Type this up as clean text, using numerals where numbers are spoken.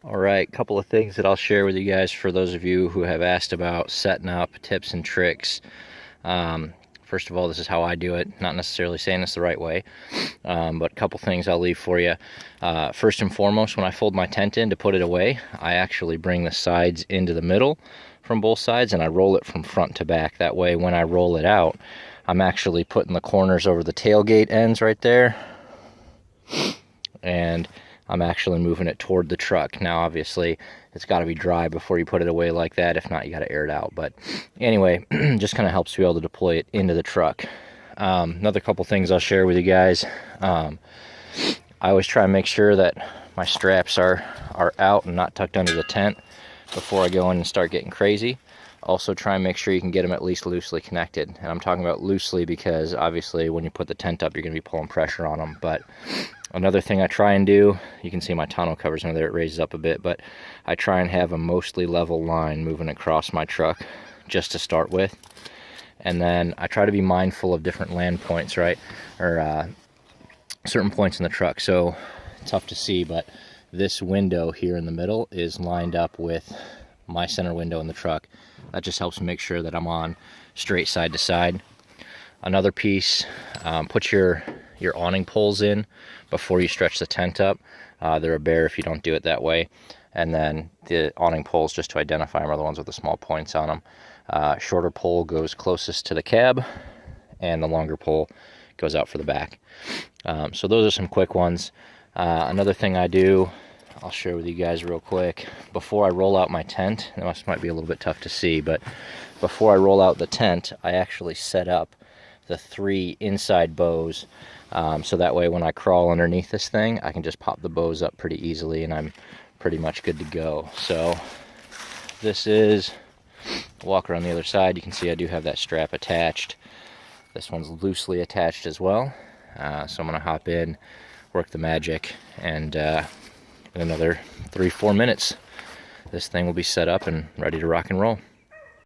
All right, couple of things that I'll share with you guys for those of you who have asked about setting up, tips and tricks. First of all, this is how I do it, not necessarily saying it's the right way, but a couple things I'll leave for you. First and foremost, when I fold my tent in to put it away, I actually bring the sides into the middle from both sides and I roll it from front to back. That way when I roll it out, I'm actually putting the corners over the tailgate ends right there, and I'm actually moving it toward the truck. Now obviously it's got to be dry before you put it away like that. If not, you got to air it out. But anyway, just kind of helps to be able to deploy it into the truck. Another couple things I'll share with you guys. I always try and make sure that my straps are out and not tucked under the tent before I go in and start getting crazy. Also try and make sure you can get them at least loosely connected. And I'm talking about loosely because obviously when you put the tent up, you're going to be pulling pressure on them. But another thing I try and do, you can see my tonneau covers under there, it raises up a bit, but I try and have a mostly level line moving across my truck just to start with. And then I try to be mindful of different land points, right? Or certain points in the truck. So tough to see, but this window here in the middle is lined up with my center window in the truck. That just helps me make sure that I'm on straight side to side. Another piece, put your awning poles in before you stretch the tent up. They're a bear if you don't do it that way. And then the awning poles, just to identify them, are the ones with the small points on them. Shorter pole goes closest to the cab, and the longer pole goes out for the back. So those are some quick ones. Another thing I do, I'll share with you guys real quick. Before I roll out my tent, this might be a little bit tough to see, but before I roll out the tent, I actually set up the 3 inside bows, so that way when I crawl underneath this thing, I can just pop the bows up pretty easily and I'm pretty much good to go. So this is, walk around the other side, you can see I do have that strap attached. This one's loosely attached as well. So I'm gonna hop in, work the magic, and in another 3-4 minutes, this thing will be set up and ready to rock and roll.